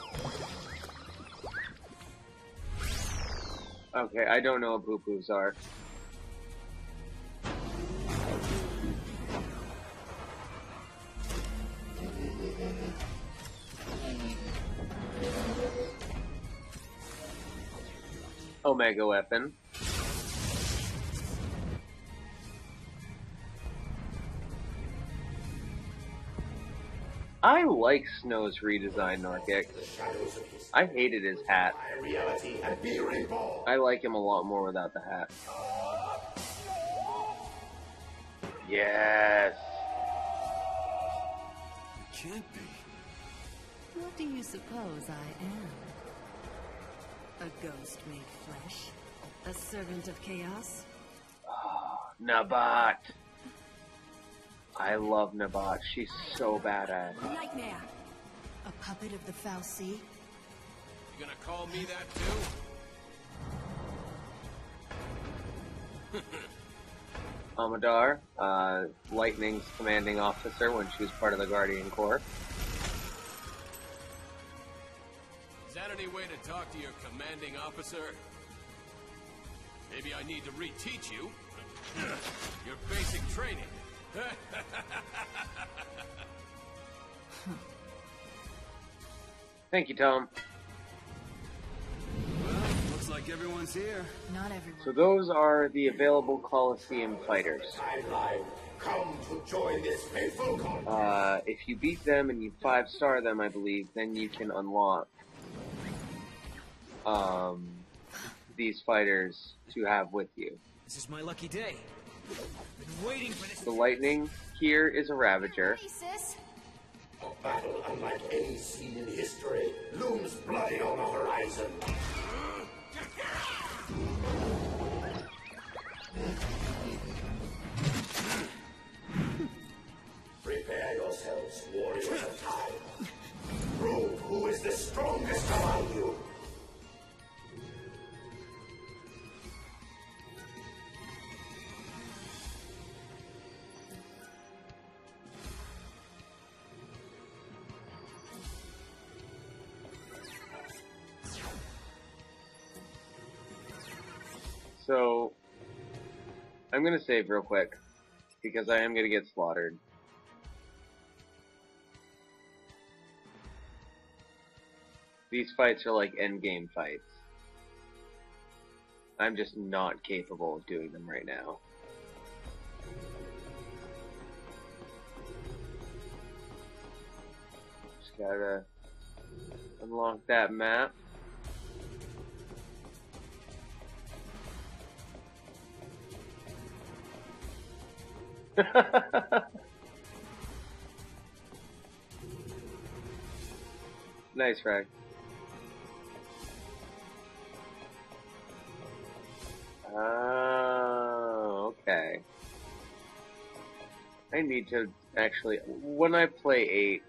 Speaker 1: Okay, I don't know what poo-poos are. Omega weapon. I like Snow's redesign, Norkix. I hated his hat. I like him a lot more without the hat. Yes!
Speaker 2: Can't be.
Speaker 7: What do you suppose I am? A ghost made flesh? A servant of chaos?
Speaker 1: Oh, Nabat! I love Nabat. She's so badass.
Speaker 8: Nightmare. A puppet of the Foul Sea?
Speaker 2: You gonna call me that too?
Speaker 1: Amadar, Lightning's commanding officer when she was part of the Guardian Corps.
Speaker 2: Is that any way to talk to your commanding officer? Maybe I need to reteach you your basic training.
Speaker 1: Thank you, Tom.
Speaker 10: Well, looks like everyone's here.
Speaker 8: Not everyone.
Speaker 1: So those are the available Coliseum fighters.
Speaker 9: Timeline, come to join this faithful con.
Speaker 1: If you beat them and you 5-star them, I believe, then you can unlock these fighters to have with you.
Speaker 2: This is my lucky day. Been waiting for this.
Speaker 1: The lightning here is a Ravager.
Speaker 3: Hey, sis.
Speaker 9: A battle unlike any seen in history looms bloody on the horizon. Prepare yourselves, warriors of time. Prove who is the strongest among you.
Speaker 1: So, I'm gonna save real quick, because I am gonna get slaughtered. These fights are like endgame fights. I'm just not capable of doing them right now. Just gotta unlock that map. Nice, Frag. Oh, okay. I need to actually, when I play 8,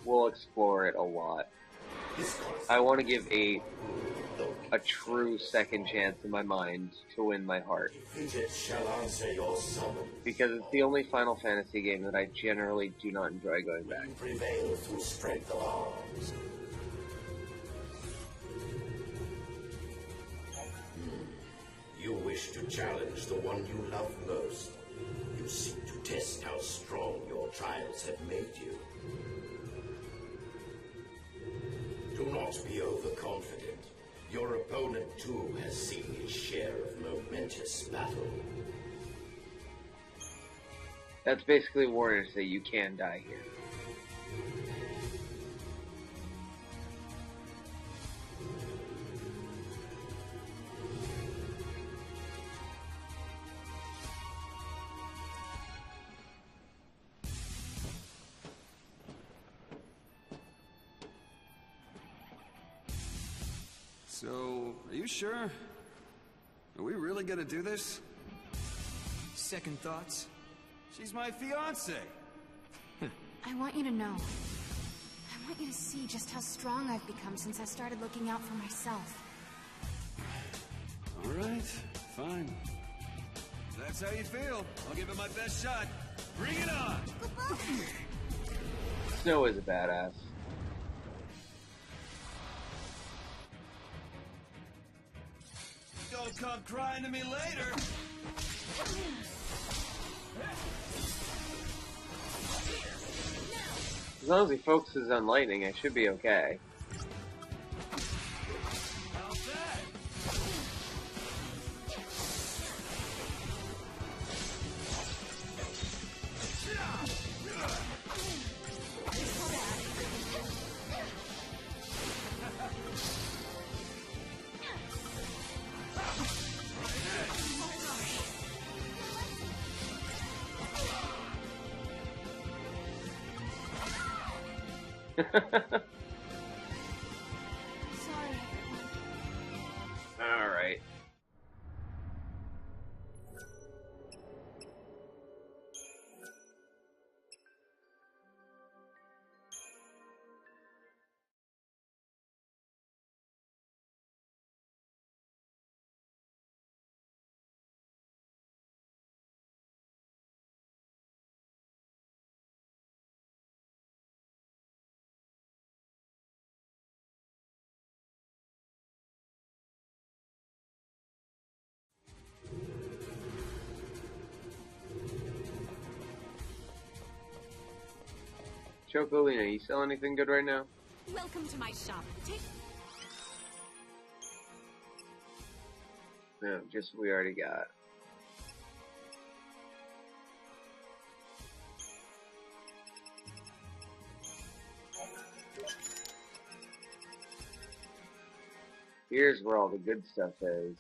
Speaker 1: we'll explore it a lot. I want to give 8 a true second chance in my mind to win my heart.
Speaker 9: Defeated shall answer your summons.
Speaker 1: Because it's the only Final Fantasy game that I generally do not enjoy going back.
Speaker 9: You prevail through strength of arms. You wish to challenge the one you love most. You seek to test how strong your trials have made you. Do not be overconfident. Your opponent, too, has seen his share of momentous battle.
Speaker 1: That's basically a warning to say you can die here.
Speaker 10: So, are you sure? Are we really gonna do this?
Speaker 2: Second thoughts?
Speaker 10: She's my fiance.
Speaker 3: I want you to know. I want you to see just how strong I've become since I started looking out for myself.
Speaker 10: All right, fine. If that's how you feel, I'll give it my best shot. Bring it on!
Speaker 1: Snow is a badass.
Speaker 10: Don't come crying to me later!
Speaker 1: As long as he focuses on lightning, I should be okay.
Speaker 10: How's that?
Speaker 3: Sorry, everyone.
Speaker 1: Alright. Chocolina, you sell anything good right now?
Speaker 7: Welcome to my shop. Take...
Speaker 1: No, just what we already got. Here's where all the good stuff is.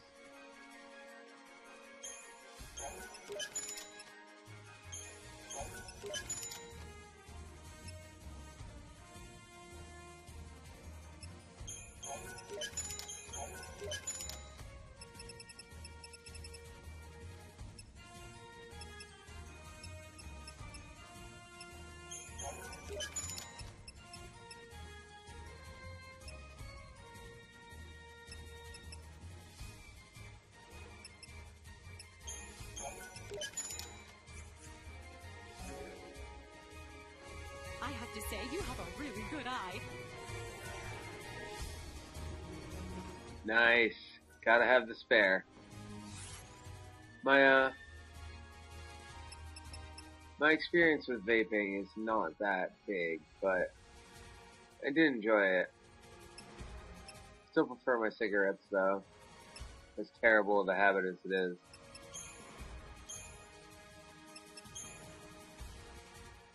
Speaker 7: I have to say, you have a really good eye.
Speaker 1: Nice. Gotta have the spare. My experience with vaping is not that big, but I did enjoy it. Still prefer my cigarettes though. As terrible of a habit as it is.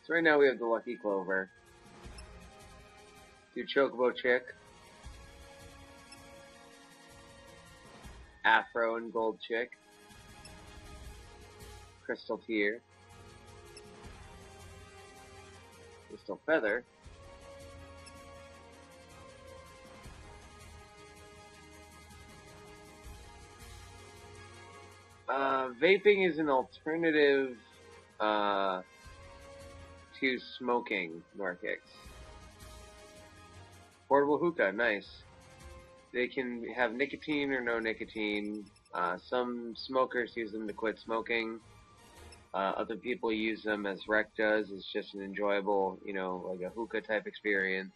Speaker 1: So right now we have the Lucky Clover. Do Chocobo Chick. Afro and Gold Chick. Crystal Tear. Crystal Feather. Vaping is an alternative to smoking Norkix. Portable hookah, nice. They can have nicotine or no nicotine. Some smokers use them to quit smoking. Other people use them as Rec does. It's just an enjoyable, you know, like a hookah type experience.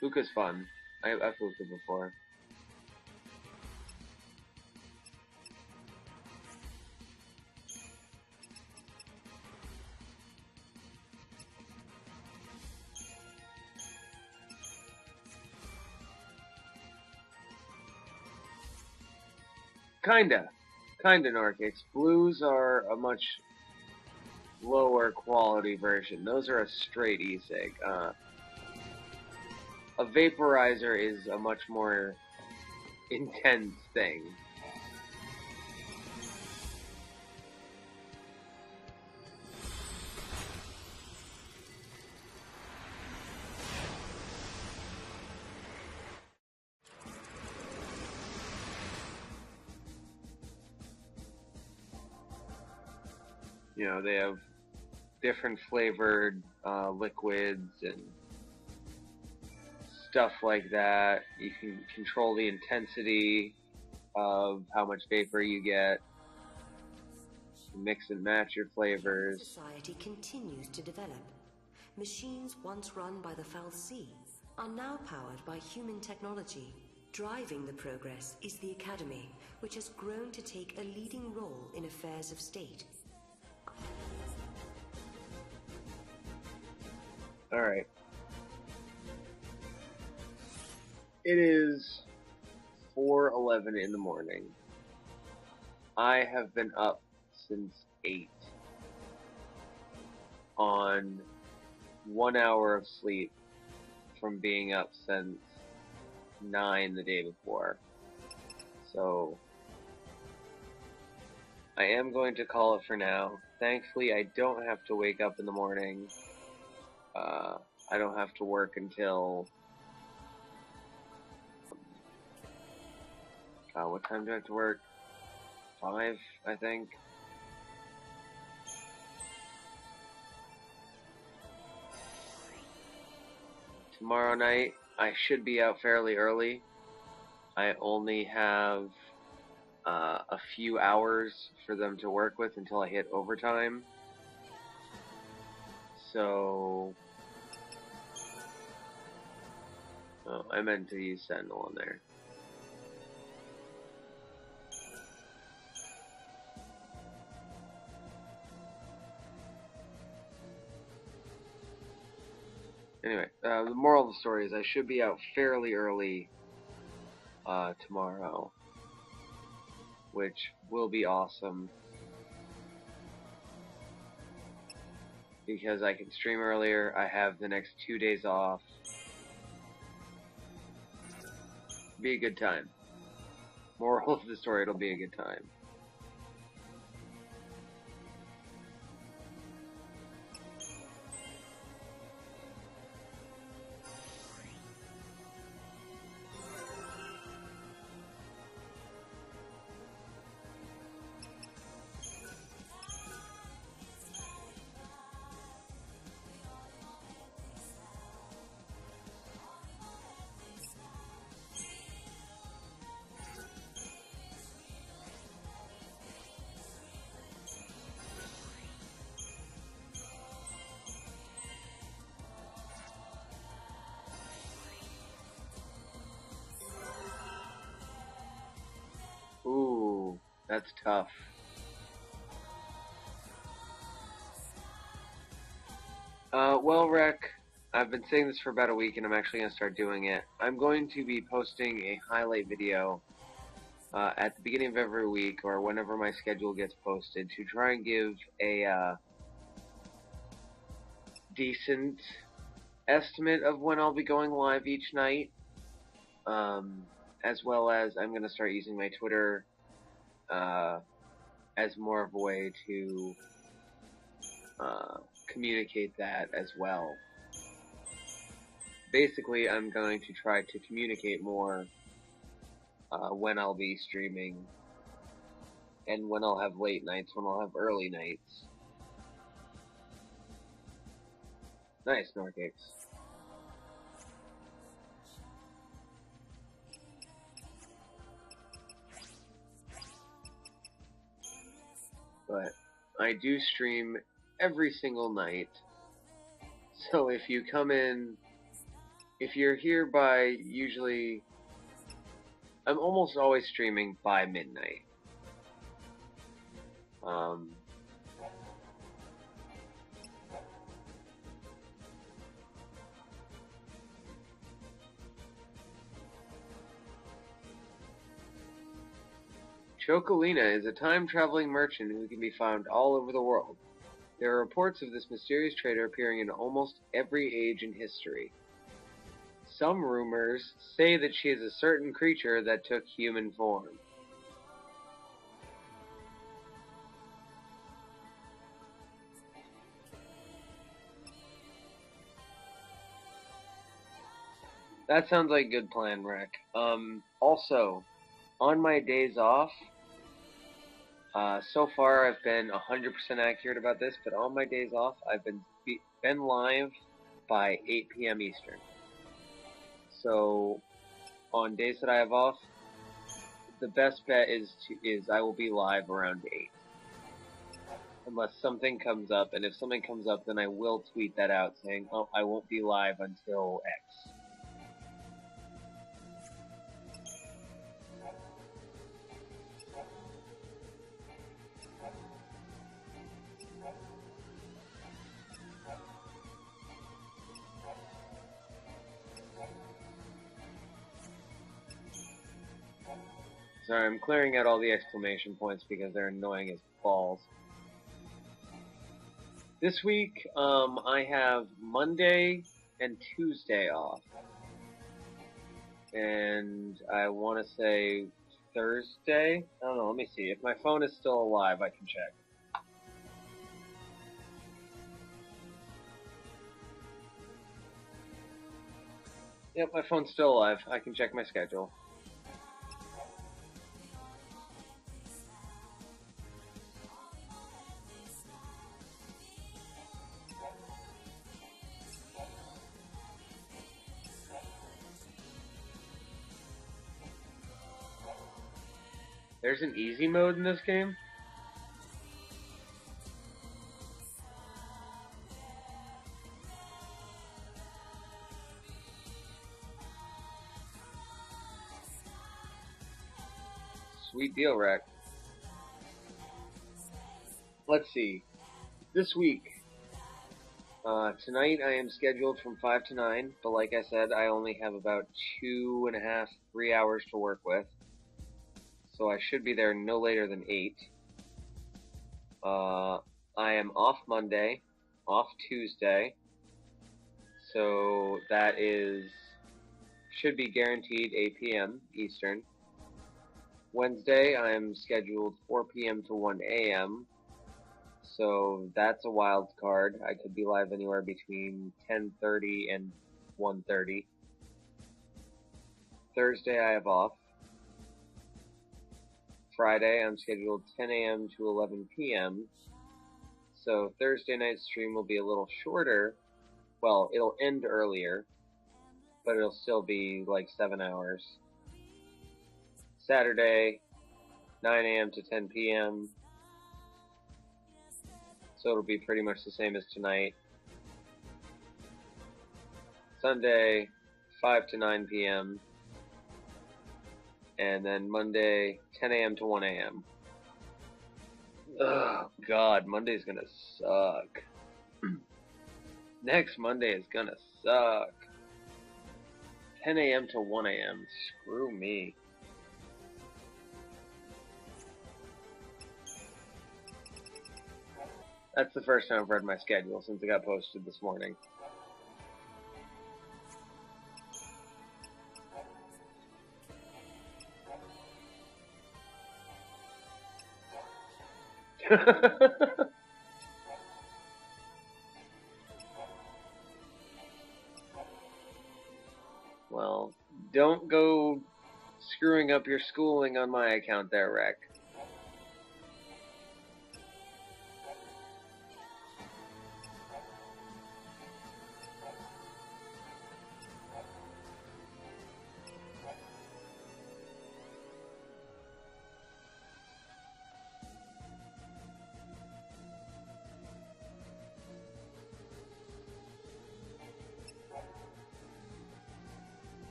Speaker 1: Hookah's fun. I've hookah before. Kinda Norkix. Blues are a much lower quality version. Those are a straight e-cig. A vaporizer is a much more intense thing. You know, they have different flavored liquids and stuff like that. You can control the intensity of how much vapor you get. Mix and match your flavors.
Speaker 11: Society continues to develop. Machines once run by the fal'Cie are now powered by human technology. Driving the progress is the Academy, which has grown to take a leading role in affairs of state.
Speaker 1: Alright. It is 4:11 in the morning. I have been up since 8 on 1 hour of sleep from being up since 9 the day before. So I am going to call it for now. Thankfully, I don't have to wake up in the morning. I don't have to work until... what time do I have to work? 5, I think. Tomorrow night, I should be out fairly early. I only have a few hours for them to work with until I hit overtime. So... Oh, I meant to use Sentinel in there. Anyway, the moral of the story is I should be out fairly early tomorrow, which will be awesome because I can stream earlier. I have the next 2 days off. Be a good time. Moral of the story, it'll be a good time. Ooh, that's tough. Well, Rec, I've been saying this for about a week and I'm actually going to start doing it. I'm going to be posting a highlight video at the beginning of every week or whenever my schedule gets posted to try and give a decent estimate of when I'll be going live each night. As well as I'm going to start using my Twitter as more of a way to communicate that as well. Basically, I'm going to try to communicate more when I'll be streaming and when I'll have late nights, when I'll have early nights. Nice, Norgix. But I do stream every single night. So if you come in, if you're here by usually, I'm almost always streaming by midnight. Chocolina is a time-traveling merchant who can be found all over the world. There are reports of this mysterious trader appearing in almost every age in history. Some rumors say that she is a certain creature that took human form. That sounds like a good plan, Rec. Also, on my days off, so far I've been 100% accurate about this, but on my days off, I've been live by 8 p.m. Eastern. So, on days that I have off, the best bet is I will be live around 8. Unless something comes up, and if something comes up, then I will tweet that out saying, oh, I won't be live until X. Sorry, I'm clearing out all the exclamation points because they're annoying as balls. This week, I have Monday and Tuesday off. And I want to say Thursday? I don't know, let me see. If my phone is still alive, I can check. Yep, my phone's still alive. I can check my schedule. There's an easy mode in this game? Sweet deal, Rec. Let's see. This week, Tonight I am scheduled from 5 to 9, but like I said, I only have about 2.5, 3 hours to work with. So I should be there no later than 8. I am off Monday, off Tuesday, so that should be guaranteed 8 p.m. Eastern. Wednesday I am scheduled 4 p.m. to 1 a.m., so that's a wild card. I could be live anywhere between 10:30 and 1:30. Thursday I have off. Friday I'm scheduled 10 a.m. to 11 p.m. So Thursday night stream will be a little shorter. Well, it'll end earlier, but it'll still be like 7 hours. Saturday, 9 a.m. to 10 p.m. So it'll be pretty much the same as tonight. Sunday, 5 to 9 p.m. And then Monday, 10 a.m. to 1 a.m. Oh, God, Monday's gonna suck. Next Monday is gonna suck. 10 a.m. to 1 a.m. Screw me. That's the first time I've read my schedule since it got posted this morning. Well, don't go screwing up your schooling on my account there, Rec.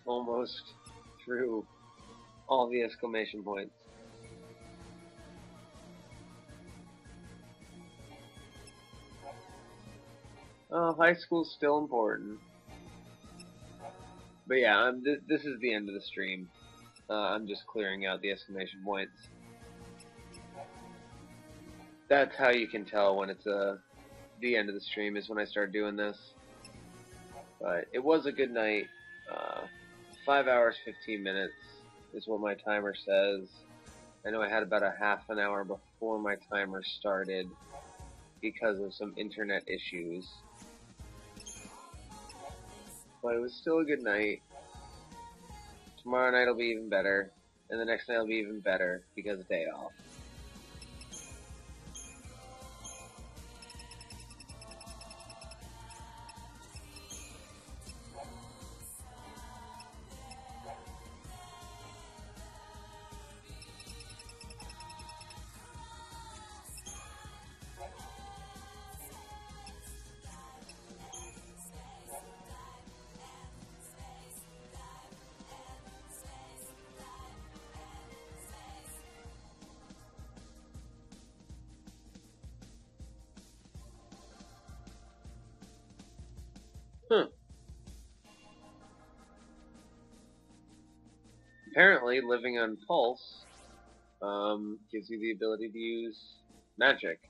Speaker 1: Almost through all the exclamation points. High school's still important. But yeah, this is the end of the stream. I'm just clearing out the exclamation points. That's how you can tell when it's the end of the stream, is when I start doing this. But it was a good night. 5 hours, 15 minutes is what my timer says. I know I had about a half an hour before my timer started because of some internet issues. But it was still a good night. Tomorrow night will be even better, and the next night will be even better because of day off. Apparently, living on Pulse gives you the ability to use magic.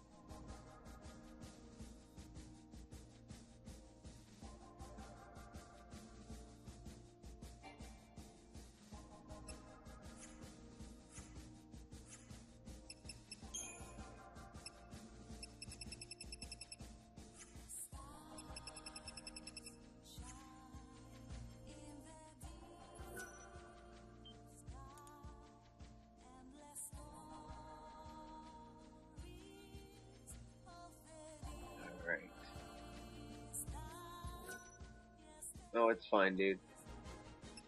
Speaker 1: No, it's fine, dude.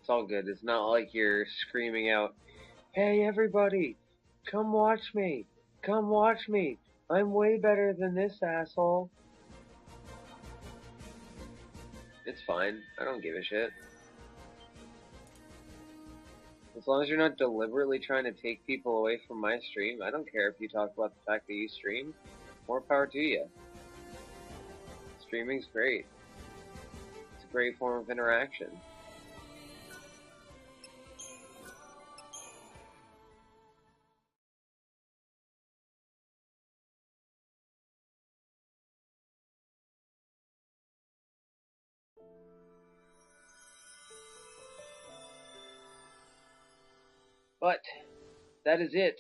Speaker 1: It's all good. It's not like you're screaming out, "Hey, everybody, come watch me! Come watch me! I'm way better than this asshole!" It's fine. I don't give a shit. As long as you're not deliberately trying to take people away from my stream, I don't care if you talk about the fact that you stream. More power to you. Streaming's great. It's a great form of interaction. But that is it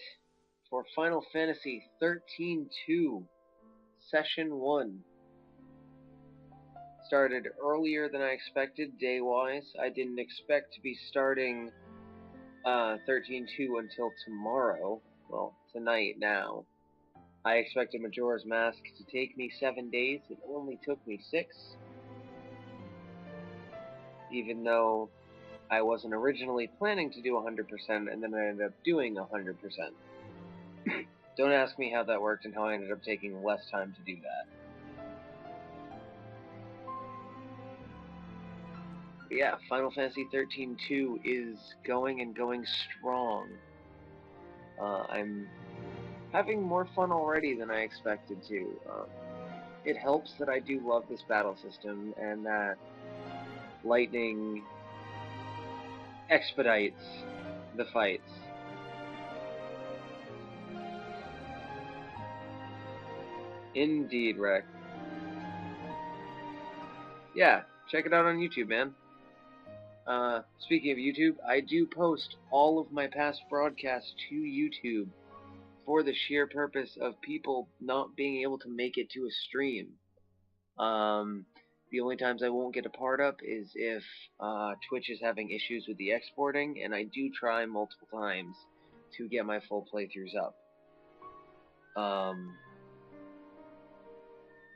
Speaker 1: for Final Fantasy XIII-2 Session 1. Started earlier than I expected, day-wise. I didn't expect to be starting XIII-2 until tomorrow. Well, tonight now. I expected Majora's Mask to take me 7 days. It only took me 6. Even though I wasn't originally planning to do 100%, and then I ended up doing 100%. Don't ask me how that worked and how I ended up taking less time to do that. But yeah, Final Fantasy XIII-2 is going strong. I'm having more fun already than I expected to. It helps that I do love this battle system, and that lightning expedites the fights. Indeed, Rick. Yeah, check it out on YouTube, man. Speaking of YouTube, I do post all of my past broadcasts to YouTube for the sheer purpose of people not being able to make it to a stream. The only times I won't get a part up is if Twitch is having issues with the exporting, and I do try multiple times to get my full playthroughs up.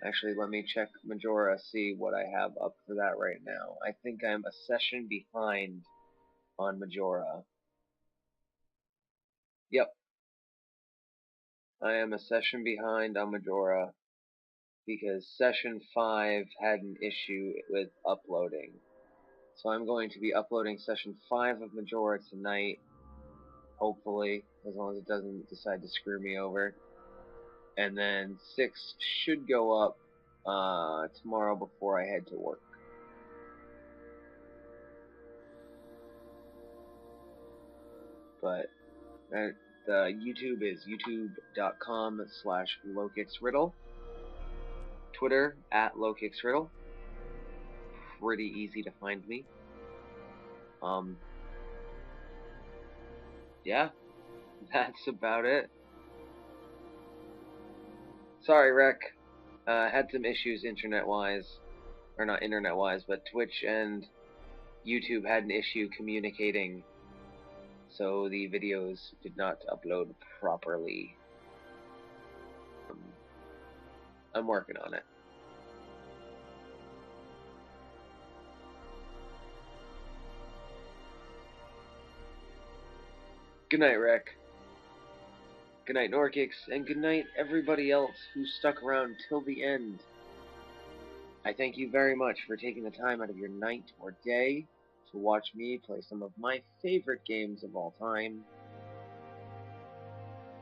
Speaker 1: Actually, let me check Majora, see what I have up for that right now. I think I'm a session behind on Majora. Yep. I am a session behind on Majora because Session 5 had an issue with uploading. So I'm going to be uploading Session 5 of Majora tonight, hopefully, as long as it doesn't decide to screw me over. And then 6 should go up tomorrow before I head to work. But the YouTube is youtube.com/LokixRiddle. Twitter @LokixRiddle. Pretty easy to find me. Yeah, that's about it. Sorry, Rec. Had some issues internet-wise. Or not internet-wise, but Twitch and YouTube had an issue communicating, so the videos did not upload properly. I'm working on it. Good night, Rec. Good night, Norkix, and good night, everybody else who stuck around till the end. I thank you very much for taking the time out of your night or day to watch me play some of my favorite games of all time.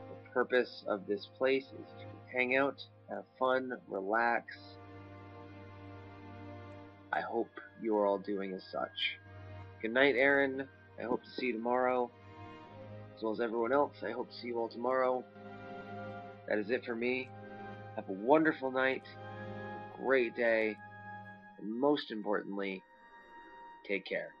Speaker 1: The purpose of this place is to hang out, have fun, relax. I hope you are all doing as such. Good night, Aaron. I hope to see you tomorrow. As well as everyone else, I hope to see you all tomorrow. That is it for me. Have a wonderful night, a great day, and most importantly, take care.